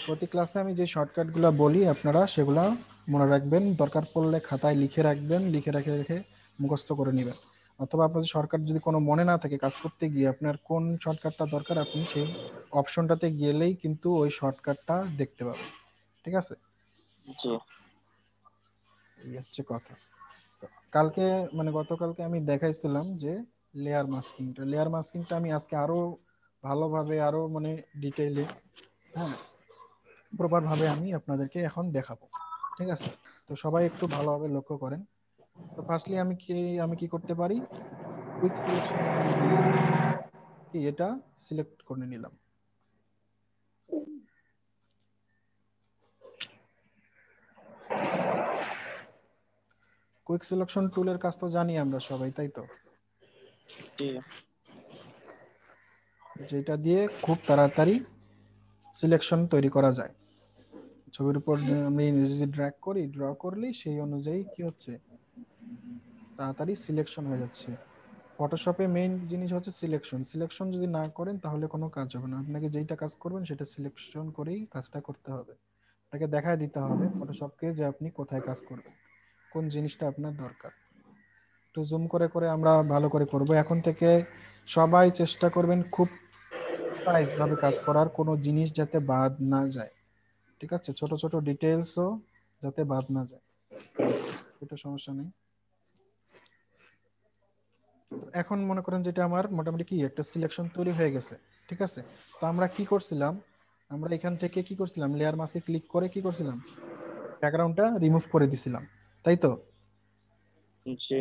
প্রতি ক্লাসে আমি যে শর্টকাটগুলো বলি আপনারা সেগুলো মনে রাখবেন, দরকার পড়লে খাতায় লিখে রাখবেন, লিখে রেখে রেখে মুখস্থ করে নেবেন। অথবা আপনার শর্টকাট যদি কোনো মনে না থাকে কাজ করতে গিয়ে আপনার কোন শর্টকাটটা দরকার, আপনি সেই অপশনটাতে গেলেই কিন্তু ওই শর্টকাটটা দেখতে পাবেন। ঠিক আছে, জি এই হচ্ছে কথা। কালকে মানে গতকালকে আমি দেখাইছিলাম যে লেয়ার মাস্কিংটা আমি আজকে আরো ভালোভাবে আরো মানে ডিটেইলে, হ্যাঁ, প্রপার ভাবে আমি আপনাদেরকে এখন দেখাবো। ঠিক আছে, তো সবাই একটু ভালোভাবে লক্ষ্য করেন। তো ফার্স্টলি আমি কি করতে পারি, কুইক সিলেকশনে আমি গিয়ে কি এটা সিলেক্ট করে নিলাম। কুইক সিলেকশন টুলের কাজ তো জানি আমরা সবাই, তাই তো? জি যেটা দিয়ে খুব তাড়াতাড়ি সিলেকশন তৈরি করা যায়। ছবির উপর আমি যদি ড্র্যাগ করি, ড্র করলেই সেই অনুযায়ী কি হচ্ছে, তাড়াতাড়ি সিলেকশন হয়ে যাচ্ছে। ফটোশপে মেইন জিনিস হচ্ছে সিলেকশন। সিলেকশন যদি না করেন তাহলে কোনো কাজ হবে না। আপনাকে যেইটা কাজ করবেন সেটা সিলেকশন করেই কাজটা করতে হবে। আপনাকে দেখায় দিতে হবে ফটোশপকে যে আপনি কোথায় কাজ করবেন, কোন জিনিসটা আপনার দরকার। একটু জুম করে করে আমরা ভালো করে করব এখন থেকে। সবাই চেষ্টা করবেন খুব প্রিসাইজ ভাবে কাজ করার, কোনো জিনিস যাতে বাদ না যায়। ঠিক আছে, ছোট ছোট ডিটেলসও যাতে বাদ না যায়, এটা সমস্যা নেই। তো এখন মনে করেন যেটা আমার মোটামুটি কি একটা সিলেকশন তৈরি হয়ে গেছে। ঠিক আছে, তো আমরা কি করছিলাম, আমরা এখান থেকে কি করছিলাম, লেয়ার মাস্কে ক্লিক করে কি করছিলাম, ব্যাকগ্রাউন্ডটা রিমুভ করে দিছিলাম, তাই তো? জি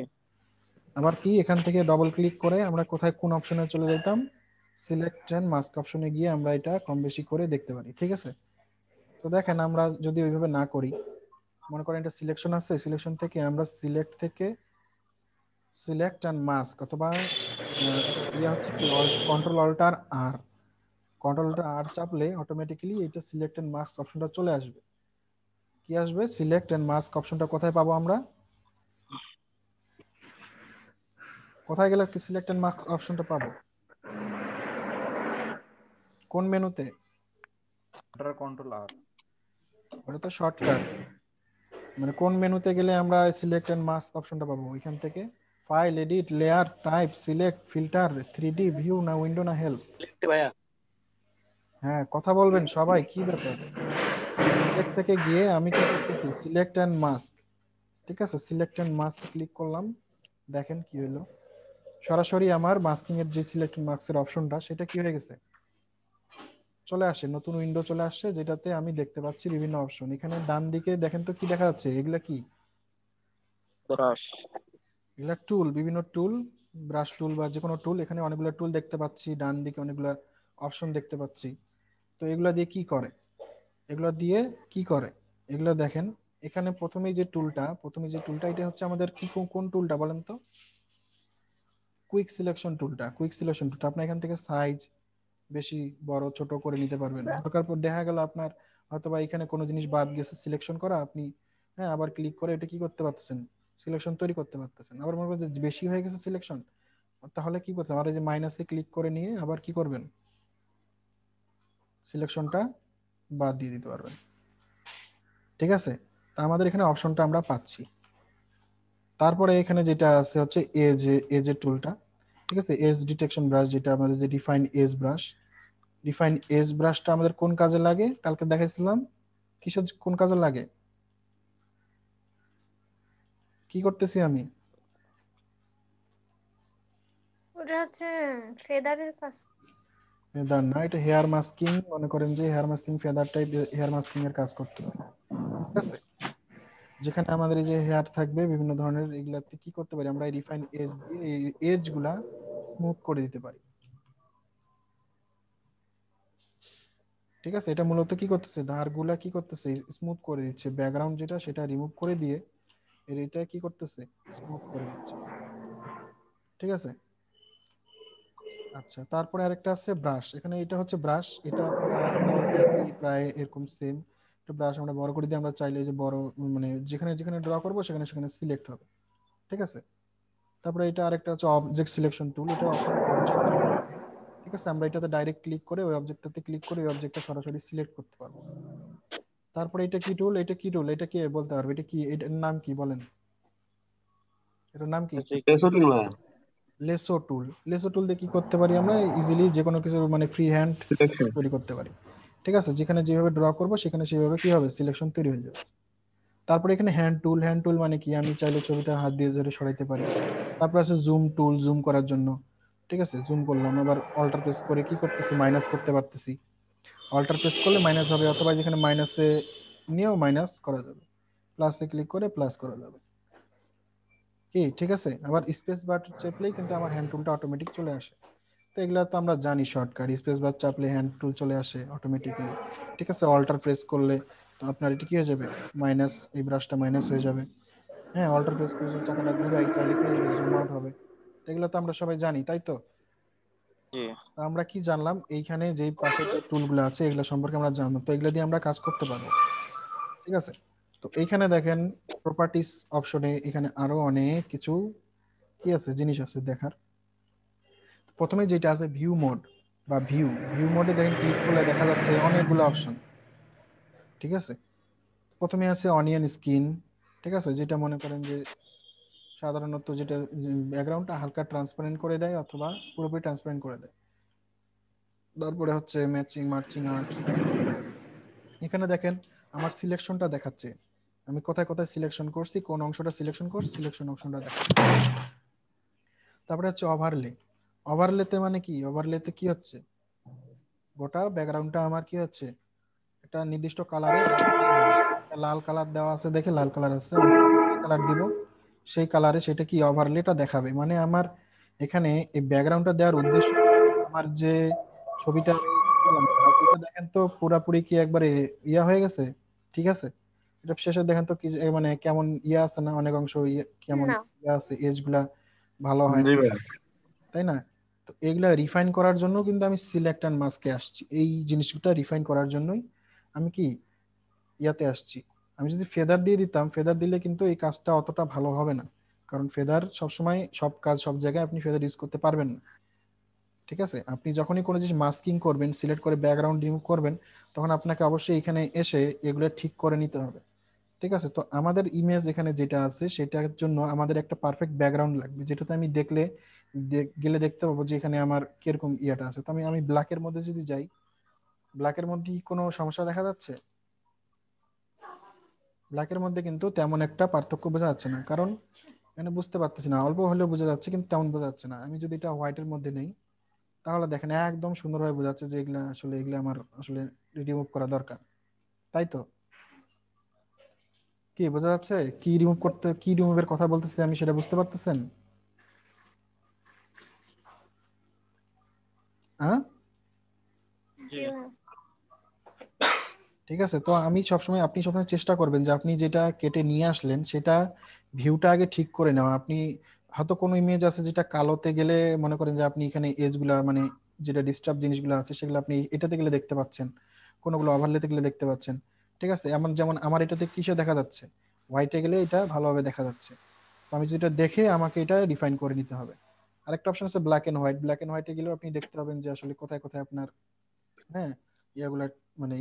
আবার কি এখান থেকে ডবল ক্লিক করে আমরা কোথায় কোন অপশনে চলে যেতাম, সিলেক্ট এন্ড মাস্ক অপশনে গিয়ে আমরা এটা কম বেশি করে দেখতে পারি। ঠিক আছে, তো দেখেন আমরা যদি ওইভাবে না করি, মনে করেন এটা সিলেকশন আছে, সিলেকশন থেকে আমরা সিলেক্ট থেকে সিলেক্ট এন্ড মাস্ক অথবা ইয়া হচ্ছে কি কন্ট্রোল অল্টার আর, কন্ট্রোল অল্টার আর চাপলে অটোমেটিক্যালি এটা সিলেক্ট এন্ড মাস্ক অপশনটা চলে আসবে। কি আসবে, সিলেক্ট এন্ড মাস্ক অপশনটা কোথায় পাবো আমরা, কোথায় গেলে সিলেক্ট এন্ড মাস্ক অপশনটা পাবো, কোন মেনুতে? কন্ট্রোল আর। ওটা তো শর্টকাট, মানে কোন মেনুতে গেলে আমরা সিলেক্ট এন্ড মাস্ক অপশনটা পাবো? এখান থেকে file, edit, layer, type, select, filter, 3D view না উইন্ডো না হেল্প? ভাইয়া হ্যাঁ, কথা বলবেন সবাই, কি ব্যাপার? সিলেক্ট থেকে গিয়ে আমি কি করতেছি, সিলেক্ট এন্ড মাস্ক। ঠিক আছে, সিলেক্ট এন্ড মাস্ক ক্লিক করলাম, দেখেন কি হলো, সরাসরি আমার মাস্কিং এর যে সিলেক্ট মাস্কের অপশনটা সেটা কি হয়ে গেছে, চলে আসে, নতুন উইন্ডো চলে আসছে, যেটাতে আমি দেখতে পাচ্ছি বিভিন্ন অপশন। এখানে ডান দিকে দেখেন তো কি দেখা যাচ্ছে, এগুলা কি, ব্রাশ এগুলা টুল, বিভিন্ন টুল, ব্রাশ টুল বা যে কোনো টুল। এখানে অনেকগুলো টুল দেখতে পাচ্ছি, ডান দিকে অনেকগুলো অপশন দেখতে পাচ্ছি। তো এগুলা দিয়ে কি করে, এগুলা দিয়ে কি করে, এগুলো দেখেন। এখানে প্রথমে যে টুলটা এটা হচ্ছে আমাদের কি, কোন টুলটা বলেন তো? কুইক সিলেকশন টুলটা। কুইক সিলেকশন টুলটা আপনি এখান থেকে সাইজ বেশি বড় ছোট করে নিতে পারবেন। দরকার পর দেখা গেল আপনার হয়তোবা এখানে কোনো জিনিস বাদ গেছে সিলেকশন করা, আপনি হ্যাঁ আবার ক্লিক করে এটা কি করতে পারতেছেন, সিলেকশন তৈরি করতে পারতেছেন। আবার মনে করেন যে বেশি হয়ে গেছে সিলেকশন, তাহলে কি করতে হবে, আর এই যে মাইনাসে ক্লিক করে নিয়ে আবার কি করবেন, সিলেকশনটা বাদ দিয়ে দিতে পারবেন। ঠিক আছে, তা আমাদের এখানে অপশনটা আমরা পাচ্ছি। তারপরে এখানে যেটা আছে হচ্ছে এজের টুলটা। ঠিক আছে, এজ ডিটেকশন ব্রাশ, যেটা আমাদের যে define edge brush. Define edge ব্রাশটা আমাদের কোন কাজে লাগে, কালকে দেখাইছিলাম, কিসের কোন কাজে লাগে, কি করতেছি আমি, ওটা হচ্ছে ফেদারের কাজ। ফেদার না, এটা হেয়ার মাস্কিং, মনে করেন যে hair masking, feather type hair masking এর কাজ করতেছে। ঠিক আছে, যেখানে আমাদের এই যে হেয়ার থাকবে বিভিন্ন ধরনের, এগুলাতে কি করতে পারি আমরা, রিফাইন এজ দিয়ে এই এজ গুলা স্মুথ করে দিতে পারি। ঠিক আছে, এটা মূলত কি করতেছে, ধারগুলা কি করতেছে, স্মুথ করে দিচ্ছে, ব্যাকগ্রাউন্ড যেটা সেটা রিমুভ করে দিয়ে এটা কি করতেছে, স্মুথ করে দিচ্ছে। ঠিক আছে, আচ্ছা, তারপরে আরেকটা আছে ব্রাশ। এখানে এটা হচ্ছে ব্রাশ, এটা আপনারা আমরাও একই প্রায় এরকম সেম। একটা ব্রাশ আমরা বড় করে দিয়ে আমরা চাইলে যে বড় মানে যেখানে যেখানে ড্র করবো সেখানে সেখানে সিলেক্ট হবে। ঠিক আছে, তারপরে এটা আরেকটা হচ্ছে অবজেক্ট সিলেকশন টুল, এটা অপশন কম ছিল। ঠিক আছে, আমরা এটাতে ডাইরেক্ট ক্লিক করে ওই অবজেক্টটাতে ক্লিক করে ওই অবজেক্টটা সরাসরি সিলেক্ট করতে পারবো। তারপরে এটা কি টুল, এটা কি টুল, এটা কি বলতে পারবে, এটা কি, এটার নাম কি বলেন, এটার নাম কি? লেসো টুল। লেসো টুল দিয়ে কি করতে পারি আমরা, ইজিলি যে কোনো কিছু মানে ফ্রি হ্যান্ড তৈরি করতে পারি। ঠিক আছে, যেখানে যেভাবে ড্র করব সেখানে সেভাবে কি হবে, সিলেকশন তৈরি হয়ে যাবে। তারপরে এখানে হ্যান্ড টুল, হ্যান্ড টুল মানে কি, আমি চাইলে ছবিটা হাত দিয়ে ধরে সরাইতে পারি। তারপর আছে জুম টুল, জুম করার জন্য। ঠিক আছে, জুম করলাম, আবার অল্টার প্রেস করে কি করতেছি, মাইনাস করতে পারতেছি। অল্টার প্রেস করলে মাইনাস হবে, অথবা যেখানে মাইনাসে নিয়েও মাইনাস করা যাবে, প্লাসে ক্লিক করে প্লাস করা যাবে কি। ঠিক আছে, আবার স্পেস বার চাপলেই কিন্তু আমার হ্যান্ড টুলটা অটোমেটিক চলে আসে। তো এগুলা তো আমরা জানি শর্টকাট, স্পেস বার চাপলে হ্যান্ড টুল চলে আসে অটোমেটিকলি। ঠিক আছে, অল্টার প্রেস করলে তো আপনার এটা কি হয়ে যাবে, মাইনাস, এই ব্রাশটা মাইনাস হয়ে যাবে। হ্যাঁ, অল্টার প্রেস করে যদি চাকাটা ঘুরাই তাহলে কি হয়ে যাবে, জুম আউট হবে। তো এগুলো তো আমরা সবাই জানি, তাই তো? জি তো আমরা কি জানলাম, এইখানে যেই পাশে যে টুলগুলো আছে এগুলো সম্পর্কে আমরা জানলাম, তো এগুলো দিয়ে আমরা কাজ করতে পারবো। ঠিক আছে, তো এইখানে দেখেন প্রপার্টিস অপশনে এখানে আরো অনেক কিছু কি আছে, জিনিস আছে দেখার। প্রথমে যেটা আছে ভিউ মোড বা ভিউ, ভিউ মোডে দেখেন ক্লিক করলে দেখা যাচ্ছে অনেকগুলো অপশন। ঠিক আছে, প্রথমে আছে অনিয়ন স্কিন। ঠিক আছে, যেটা মনে করেন যে সাধারণত যেটা ব্যাকগ্রাউন্ডটা হালকা ট্রান্সপারেন্ট করে দেয় অথবা পুরোপুরি ট্রান্সপারেন্ট করে দেয়। তারপরে হচ্ছে ম্যাচিং মার্চিং আর্টস। এখানে দেখেন আমার সিলেকশনটা দেখাচ্ছে, আমি কোথায় কোথায় সিলেকশন করছি, কোন অংশটা সিলেকশন করছি, সিলেকশন অংশটা দেখাচ্ছে। তারপরে হচ্ছে ওভারলে। ওভারলেতে মানে কি, ওভারলেতে কি হচ্ছে, গোটা ব্যাকগ্রাউন্ডটা আমার কি হচ্ছে, একটা নির্দিষ্ট কালারে লাল কালার দেওয়া আছে, দেখে লাল কালার আছে, কালার দিব, সেই কালারে সেটা কি ওভারলেটা দেখাবে। মানে আমার এখানে এই ব্যাকগ্রাউন্ডটা দেওয়ার উদ্দেশ্য, আমার যে ছবিটা আমি করলাম কাজ, এটা দেখেন তো পুরাপুরি কি একবারে ইয়া হয়ে গেছে। ঠিক আছে, এটা শেষে দেখেন তো কি মানে কেমন ইয়া আছে না, অনেক অংশ কেমন না। ইয়া আছে, এজ গুলা ভালো হয় না, তাই না? তো এগুলা রিফাইন করার জন্য কিন্তু আমি সিলেক্ট অ্যান্ড মাস্কে আসছি, এই জিনিসটা রিফাইন করার জন্যই আমি কি ইয়াতে আসছি। আমি যদি ফেদার দিয়ে দিতাম, ফেদার দিলে কিন্তু এই কাজটা অতটা ভালো হবে না, কারণ ফেদার সবসময় সব কাজ সব জায়গায় আপনি ফেদার ইউজ করতে পারবেন না। ঠিক আছে, আপনি যখনই কোনো জিনিস মাস্কিং করবেন, সিলেক্ট করে ব্যাকগ্রাউন্ড রিমুভ করবেন, তখন আপনাকে অবশ্যই এখানে এসে এগুলো ঠিক করে নিতে হবে। ঠিক আছে, তো আমাদের ইমেজ এখানে যেটা আছে সেটার জন্য আমাদের একটা পারফেক্ট ব্যাকগ্রাউন্ড লাগবে, যেটাতে আমি দেখলে গেলে দেখতে পাবো যে এখানে আমার কিরকম ইয়াটা আছে। তো আমি আমি ব্ল্যাকের মধ্যে যদি যাই, ব্ল্যাকের মধ্যে কি কোনো সমস্যা দেখা যাচ্ছে? ব্ল্যাকের মধ্যে কিন্তু তেমন একটা পার্থক্য বোঝা যাচ্ছে না, কারণ এখানে বুঝতে পারতেছি না, অল্প হলেও বোঝা যাচ্ছে কিন্তু তেমন বোঝা যাচ্ছে না। আমি যদি এটা হোয়াইটের মধ্যে নেই তাহলে দেখেন একদম সুন্দরভাবে বোঝা যাচ্ছে যে এগুলা আসলে, এগুলা আমার আসলে রিমুভ করা দরকার, তাই তো? কি বোঝা যাচ্ছে কি রিমুভ করতে, কি রিমুভের কথা বলতেছি আমি, সেটা বুঝতে পারতেছেন? হ্যাঁ, জি ঠিক আছে, তো আমি সবসময়, আপনি সবসময় চেষ্টা করবেন যে আপনি যেটা কেটে নিয়ে আসলেন সেটা ভিউটা আগে ঠিক করে নেওয়া। আপনি হয়তো কোনো ইমেজ আছে যেটা কালোতে গেলে মনে করেন যে আপনি এখানে এজ গুলা মানে যেটা ডিস্টার্ব জিনিসগুলো আছে সেগুলো আপনি এটাতে গেলে দেখতে পাচ্ছেন, কোনোগুলো ওভারলেতে গেলে দেখতে পাচ্ছেন। ঠিক আছে, এমন যেমন আমার এটাতে কিসে দেখা যাচ্ছে, হোয়াইটে গেলে এটা ভালোভাবে দেখা যাচ্ছে। তো আমি যেটা দেখে আমাকে এটা রিফাইন করে নিতে হবে। আরেকটা অপশন আছে black and white. Black and হোয়াইটে গেলেও আপনি দেখতে পাবেন যে আসলে কোথায় কোথায় আপনার, হ্যাঁ, ইয়াগুলা মানে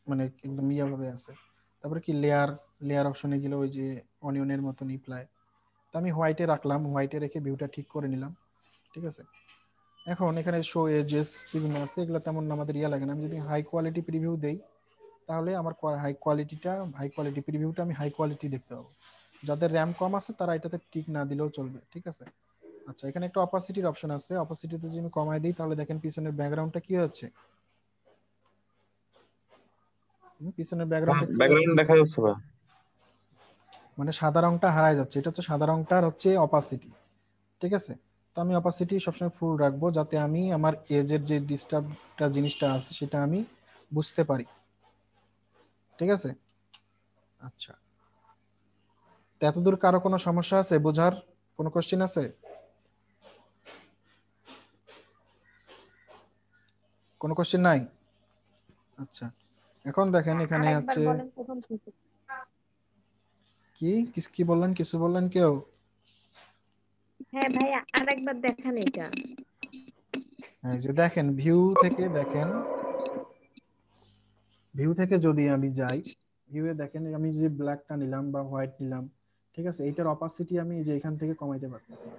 মানে একদম ইয়া ভাবে আছে। তারপরে কি লেয়ার, লেয়ার অপশনে গেলে ওই যে অনিয়নের মতন ইপ্লাই। তো আমি হোয়াইটে রাখলাম, হোয়াইটে রেখে ভিউটা ঠিক করে নিলাম। ঠিক আছে, এখন এখানে শো এজেস বিভিন্ন আছে, এগুলো তেমন আমাদের ইয়া লাগে না। আমি যদি হাই কোয়ালিটি প্রিভিউ দেই তাহলে আমার হাই কোয়ালিটি প্রিভিউটা আমি হাই কোয়ালিটি দেখতে পাবো। যাদের র্যাম কম আছে তারা এটাতে টিক না দিলেও চলবে। ঠিক আছে, আচ্ছা, এখানে একটা অপাসিটির অপশন আছে, অপাসিটিতে যদি আমি কমাই দিই তাহলে দেখেন পিছনের ব্যাকগ্রাউন্ডটা কি হচ্ছে, পিছনের ব্যাকগ্রাউন্ডটা কি হচ্ছে, ব্যাকগ্রাউন্ড দেখা যাচ্ছে না। মানে সাদা রংটা হারায় যাচ্ছে। এটা হচ্ছে সাদা রংটার হচ্ছে অপাসিটি। ঠিক আছে, তো আমি অপাসিটি সবসময় ফুল রাখবো যাতে আমি আমার এজের যে ডিস্টার্বটা জিনিসটা আছে সেটা আমি বুঝতে পারি। ঠিক আছে, আচ্ছা, তো এতদূর কারো কোনো সমস্যা আছে, বোঝার কোনো কোশ্চেন আছে? কোনো কোশ্চেন নাই? আচ্ছা, এখন দেখেন এখানে আরেকবার আছে বলেন প্রথম থেকে। কি কি বললেন, কিছু বললেন কেউ? হ্যাঁ ভাইয়া, আরেকবার দেখান এটা। হ্যাঁ, যে দেখেন ভিউ থেকে দেখেন, ভিউ থেকে যদি আমি যাই, ভিউয়ে দেখেন আমি যে ব্ল্যাকটা নিলাম বা হোয়াইট নিলাম, ঠিক আছে, এইটার অপাসিটি আমি যে এখান থেকে কমাইতে পারতেছি।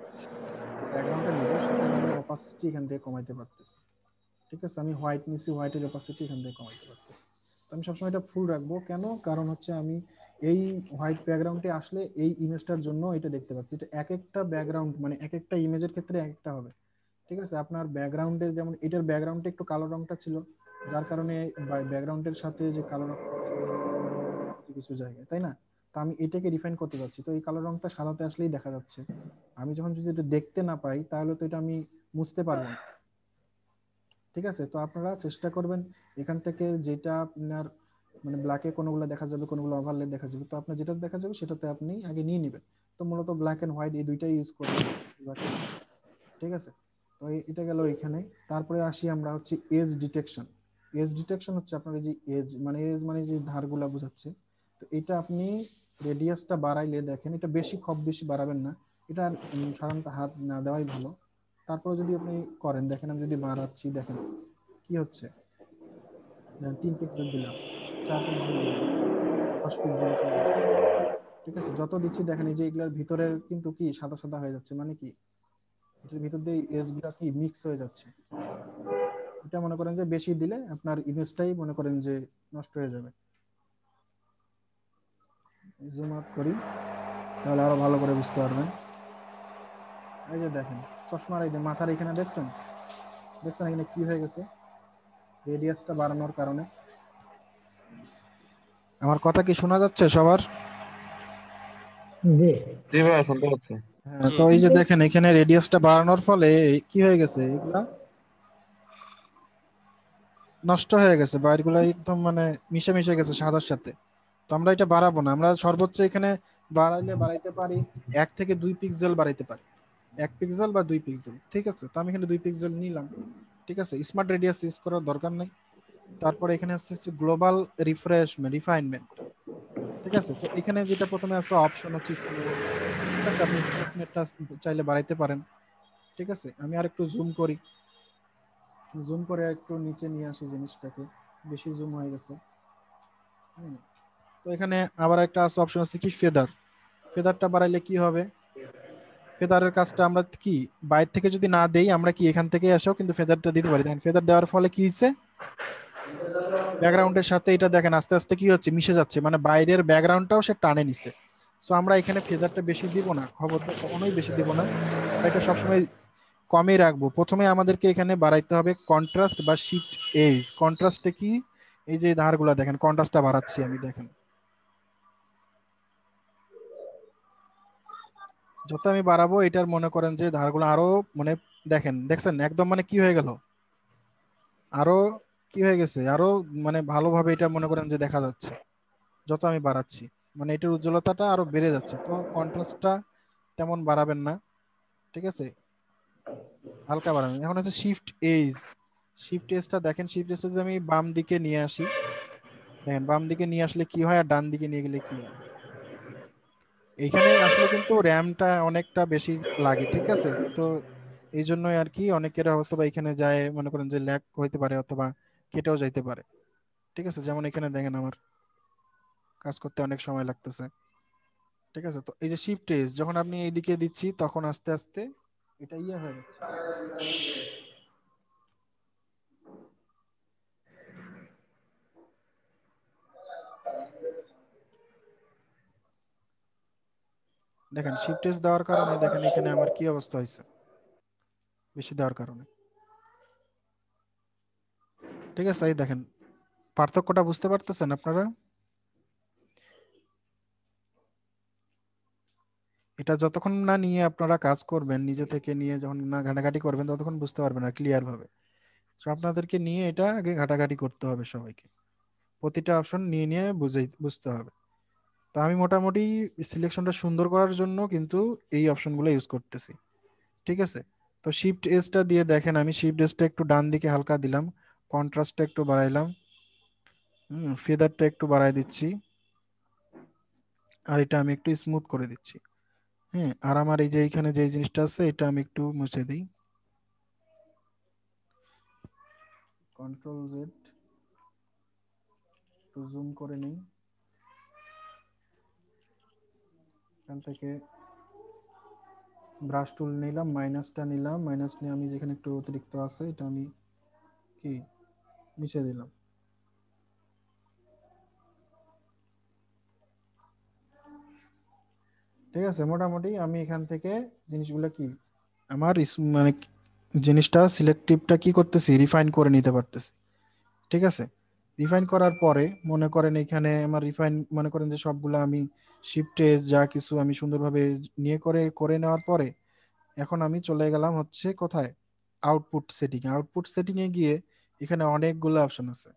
ব্যাকগ্রাউন্ডটা নিব, সেটার আমি অপাসিটি এখান থেকে কমাইতে পারতেছি। ঠিক আছে, আমি হোয়াইট নিছি, হোয়াইটের অপাসিটি এখান থেকে কমাইতে পারতেছি। তো আমি সবসময় এটা ফুল রাখবো, কেন? কারণ হচ্ছে আমি এই হোয়াইট ব্যাকগ্রাউন্ডে আসলে এই ইমেজটার জন্য এটা দেখতে পাচ্ছি। এটা এক একটা ব্যাকগ্রাউন্ড মানে এক একটা ইমেজের ক্ষেত্রে এক একটা হবে। ঠিক আছে, আপনার ব্যাকগ্রাউন্ডে যেমন এটার ব্যাকগ্রাউন্ডে একটু কালো রংটা ছিল, যার কারণে ব্যাকগ্রাউন্ডের সাথে যে কালো রং কিছু জায়গায়, তাই না? তো আমি এটাকে রিফাইন করতে যাচ্ছি, তো এই কালো রংটা সাদাতে আসলেই দেখা যাচ্ছে। আমি যখন যদি এটা দেখতে না পাই, তাহলে তো এটা আমি মুছতে পারবো না। ঠিক আছে, তো আপনারা চেষ্টা করবেন এখান থেকে যেটা আপনার মানে ব্ল্যাকে কোনোগুলো দেখা যাবে, কোনোগুলো ওভারলে দেখা যাবে, তো আপনার যেটা দেখা যাবে সেটাতে আপনি আগে নিয়ে নেবেন। তো মূলত ব্ল্যাক এন্ড হোয়াইট এই দুইটাই ইউজ করবেন। ঠিক আছে, তো এটা গেল এখানে। তারপরে আসি আমরা হচ্ছে এজ ডিটেকশন। এজ ডিটেকশন হচ্ছে আপনার এই যে এজ মানে যে ধারগুলা বোঝাচ্ছে। তো এটা আপনি রেডিয়াসটা বাড়াইলে দেখেন, এটা বেশি খুব বেশি বাড়াবেন না, এটা সাধারণত হাত না দেওয়াই ভালো। তারপরে যদি আপনি করেন, দেখেন আমি যদি বাড়াচ্ছি, দেখেন কি হচ্ছে, 3 পিক্সেল দিলাম, 4 পিক্সেল দিলাম, 10 পিক্সেল। ঠিক আছে, যত দিচ্ছি দেখেন এই যে এগুলার ভিতরের কিন্তু কি সাদা সাদা হয়ে যাচ্ছে, মানে কি এটার ভিতর দিয়ে এজ গুলা কি মিক্স হয়ে যাচ্ছে। এটা মনে করেন যে বেশি দিলে আপনার ইমেজটাই মনে করেন যে নষ্ট হয়ে যাবে। জুম আউট করি, তাহলে আরো ভালো করে বুঝতে পারবেন। এই যে দেখেন চশমার এই যে মাথার এখানে দেখছেন, দেখছেন এখানে কি হয়ে গেছে রেডিয়াসটা বাড়ানোর কারণে। আমার কথা কি শোনা যাচ্ছে সবার? জি জি ভাইয়া শুনতে পাচ্ছি। হ্যাঁ, তো এই যে দেখেন এখানে রেডিয়াসটা বাড়ানোর ফলে কি হয়ে গেছে, এগুলা নষ্ট হয়ে গেছে, বা এগুলা একদম মানে মিশে মিশে গেছে সাদার সাথে। তো আমরা এটা বাড়াবো না, আমরা সর্বোচ্চ এখানে বাড়াইতে পারি 1 থেকে 2 পিক্সেল বাড়াইতে পারি, 1 পিক্সেল বা 2 পিক্সেল। ঠিক আছে, তো আমি এখানে 2 পিক্সেল নিলাম। ঠিক আছে, স্মার্ট রেডিয়াস ইউজ করার দরকার নেই। তারপরে এখানে হচ্ছে গ্লোবাল রিফাইনমেন্ট। ঠিক আছে, তো এখানে যেটা প্রথমে আছে অপশন হচ্ছে স্মুথ। ঠিক আছে, আপনি স্মুথনেসটা চাইলে বাড়াইতে পারেন। ঠিক আছে, আমি আর একটু জুম করি, জুম করে একটু নিচে নিয়ে আসি জিনিসটাকে, বেশি জুম হয়ে গেছে। তো এখানে আবার একটা আছে অপশন আছে কি ফেদার। ফেদারটা বাড়াইলে কি হবে, ফেদারের কাজটা আমরা কি বাইরে থেকে যদি না দেই, আমরা কি এখান থেকে এসেও কিন্তু ফেদারটা দিতে পারি। দেখেন ফেদার দেওয়ার ফলে কি হচ্ছে, ব্যাকগ্রাউন্ডের সাথে এটা দেখেন আস্তে আস্তে কি হচ্ছে, মিশে যাচ্ছে, মানে বাইরের ব্যাকগ্রাউন্ডটাও সে টানে নিছে। সো আমরা এখানে ফেদারটা বেশি দিব না, খবরদার কখনোই বেশি দিব না, আমরা এটা সবসময় কমই রাখবো। প্রথমে আমাদেরকে এখানে বাড়াইতে হবে কন্ট্রাস্ট বা শিফট এজ। কন্ট্রাস্টে কি, এই যে ধারগুলা দেখেন, কন্ট্রাস্টটা বাড়াচ্ছি আমি, দেখেন যত আমি বাড়াবো এটার মনে করেন যে ধারগুলো আরো মানে দেখেন, দেখছেন একদম মানে কি হয়ে গেল, আরো কি হয়ে গেছে, আরো মানে ভালোভাবে এটা মনে করেন যে দেখা যাচ্ছে যত আমি বাড়াচ্ছি, মানে এটার উজ্জ্বলতাটা আরো বেড়ে যাচ্ছে। তো কন্ট্রাস্টটা তেমন বাড়াবেন না। ঠিক আছে, হালকা বাড়াবেন। এখন হচ্ছে শিফট এজ। শিফট এজটা দেখেন, শিফট এজটা যদি আমি বাম দিকে নিয়ে আসি, দেখেন বাম দিকে নিয়ে আসলে কি হয় আর ডান দিকে নিয়ে গেলে কি হয়। এইখানে আসলে কিন্তু র্যামটা অনেকটা বেশি লাগে। ঠিক আছে, তো এই জন্যই আর কি অনেকের হয়তো বা এখানে যায় মনে করেন যে ল্যাগ হইতে পারে অথবা কেটেও যাইতে পারে। ঠিক আছে, যেমন এখানে দেখেন আমার কাজ করতে অনেক সময় লাগতেছে। ঠিক আছে, তো এই যে শিফট এজ যখন আপনি এইদিকে দিচ্ছি, তখন আস্তে আস্তে এটা ইয়ে হয়ে যাচ্ছে। দেখেন শিফট এজ দেওয়ার কারণে দেখেন এখানে আমার কি অবস্থা হয়েছে, বেশি দেওয়ার কারণে। ঠিক আছে, এই দেখেন পার্থক্যটা বুঝতে পারতেছেন আপনারা? এটা যতক্ষণ না নিয়ে আপনারা কাজ করবেন, নিজে থেকে নিয়ে যখন না ঘাটাঘাটি করবেন, ততক্ষণ বুঝতে পারবেন না ক্লিয়ার ভাবে। তো আপনাদেরকে নিয়ে এটা আগে ঘাটাঘাটি করতে হবে সবাইকে, প্রতিটা অপশন নিয়ে নিয়ে বুঝতে হবে। তো আমি মোটামুটি সিলেকশনটা সুন্দর করার জন্য কিন্তু এই অপশনগুলো ইউজ করতেছি। ঠিক আছে, তো শিফট এসটা দিয়ে দেখেন আমি শিফট এসটা একটু ডান দিকে হালকা দিলাম, কন্ট্রাস্টটা একটু বাড়াইলাম, ফেদারটা একটু বাড়াই দিচ্ছি, আর এটা আমি একটু স্মুথ করে দিচ্ছি। আর আমার এই যে এখানে যে জিনিসটা আছে এটা আমি একটু মুছে দিই। কন্ট্রোল জেড, একটু জুম করে নেই। এখান থেকে ব্রাশ টুল নিলাম, মাইনাসটা নিলাম, মাইনাস নিয়ে আমি যেখানে একটু অতিরিক্ত আছে এটা আমি কি মিশে দিলাম। ঠিক আছে, মোটামুটি আমি এখান থেকে জিনিসগুলো কি আমার মানে জিনিসটা সিলেক্টিভটা কি করতেছি, রিফাইন করে নিতে পারতেছি। ঠিক আছে, রিফাইন করার পরে মনে করেন এখানে আমার রিফাইন মনে করেন যে সবগুলো আমি শিফট এস যা কিছু আমি সুন্দরভাবে নিয়ে করে করে নেওয়ার পরে এখন আমি চলে গেলাম হচ্ছে কোথায়, আউটপুট সেটিং। আউটপুট সেটিং এ গিয়ে এখানে অনেকগুলো অপশন আছে,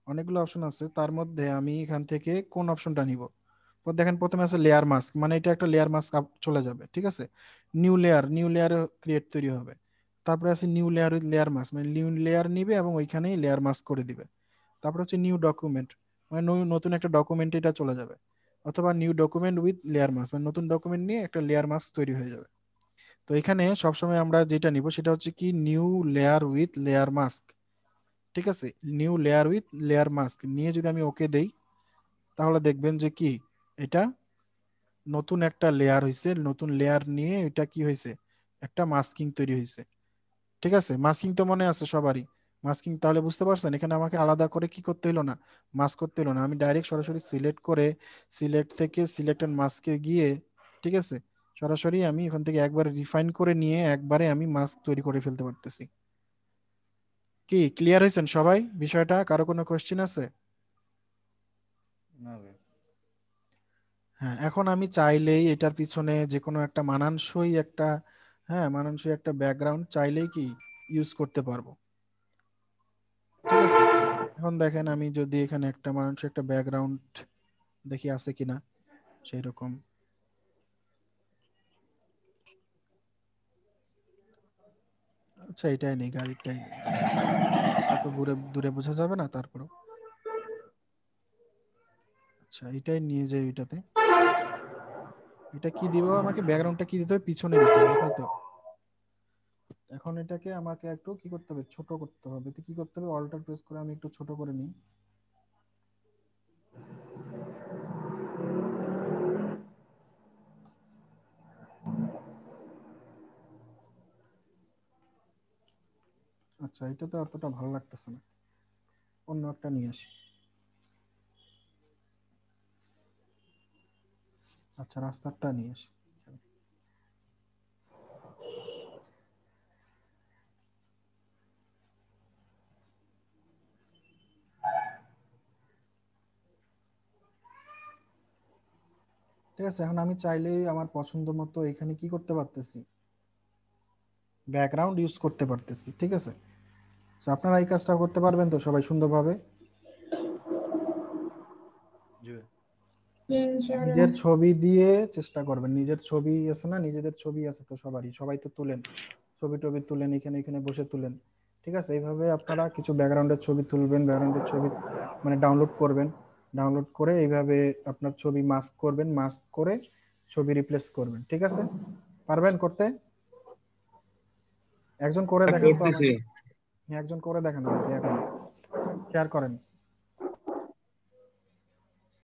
অনেকগুলো অপশন আছে। তার মধ্যে আমি এখান থেকে কোন অপশনটা নিব? তো দেখেন প্রথমে আছে লেয়ার মাস্ক, মানে এটা একটা লেয়ার মাস্ক চলে যাবে। ঠিক আছে, new layer, new layer create তৈরি হবে। তারপরে আছে new layer with layer mask, মানে নিউ লেয়ার নিবে এবং ওইখানেই লেয়ার মাস্ক করে দিবে। তারপর হচ্ছে নিউ ডকুমেন্ট, মানে নতুন একটা ডকুমেন্ট এটা চলে যাবে। অথবা new document with layer mask, মানে নতুন ডকুমেন্ট নিয়ে একটা লেয়ার মাস্ক তৈরি হয়ে যাবে। তো এখানে সবসময় আমরা যেটা নিব সেটা হচ্ছে কি new layer with layer mask. ঠিক আছে, new layer with layer mask নিয়ে যদি আমি ওকে দেই তাহলে দেখবেন যে কি এটা নতুন একটা লেয়ার হয়েছে। নতুন লেয়ার নিয়ে এটা কি হয়েছে, একটা মাস্কিং তৈরি হয়েছে। ঠিক আছে, মাস্কিং তো মনে আছে সবারই। মাস্কিং তাহলে বুঝতে পারছেন, এখানে আমাকে আলাদা করে কি করতে হলো না, মাস্ক করতে হলো না। আমি ডাইরেক্ট সরাসরি সিলেক্ট করে সিলেক্ট থেকে সিলেক্ট এন্ড মাস্কে গিয়ে ঠিক আছে সরাসরি আমি এখান থেকে একবারে রিফাইন করে নিয়ে একবারে আমি মাস্ক তৈরি করে ফেলতে পারতেছি। কি ক্লিয়ার হয়েছেন সবাই বিষয়টা? কারো কোনো কোশ্চেন আছে? না ভাই। হ্যাঁ, এখন আমি চাইলেই এটার পিছনে যে কোনো একটা মানানসই একটা, হ্যাঁ মানানসই একটা ব্যাকগ্রাউন্ড চাইলেই কি ইউজ করতে পারবো। ঠিক আছে, এখন দেখেন আমি যদি এখানে একটা মানানসই একটা ব্যাকগ্রাউন্ড দেখি আছে কিনা সেই রকম। আচ্ছা এটাই নেই, গাড়িটাই নেই, এত দূরে দূরে বোঝা যাবে না তারপরেও। আচ্ছা এটাই নিয়ে যাই ওইটাতে। এটা কি দিব আমাকে, ব্যাকগ্রাউন্ডটা কি দিতে হবে, পিছনে দিতে হবে তাই তো। এখন এটাকে আমাকে একটু কি করতে হবে, ছোট করতে হবে। তো কি করতে হবে, অল্টার প্রেস করে আমি একটু ছোট করে নিই। আচ্ছা এটা তো অতটা ভালো লাগতেছে না, অন্য একটা নিয়ে আসি। আচ্ছা রাস্তাটা নিয়ে আসি। ঠিক আছে, এখন আমি চাইলেই আমার পছন্দ মতো এখানে কি করতে পারতেছি, ব্যাকগ্রাউন্ড ইউজ করতে পারতেছি। ঠিক আছে, তো আপনারা এই কাজটা করতে পারবেন তো সবাই সুন্দরভাবে? জি ভাই। নিজের ছবি দিয়ে চেষ্টা করবেন, নিজের ছবি আছে না, নিজেদের ছবি আছে তো সবারই, সবাই তো তুলেন, ছবি টবি তুলেন, এখানে এখানে বসে তুলেন। ঠিক আছে, এইভাবে আপনারা কিছু ব্যাকগ্রাউন্ডের ছবি তুলবেন, ব্যাকগ্রাউন্ডের ছবি মানে ডাউনলোড করবেন, ডাউনলোড করে এইভাবে আপনার ছবি মাস্ক করবেন, মাস্ক করে ছবি রিপ্লেস করবেন। ঠিক আছে, পারবেন করতে? একজন করে দেখান তো করতেছি। আমাকে, একজন করে দেখান আমাকে এখন, শেয়ার করেন।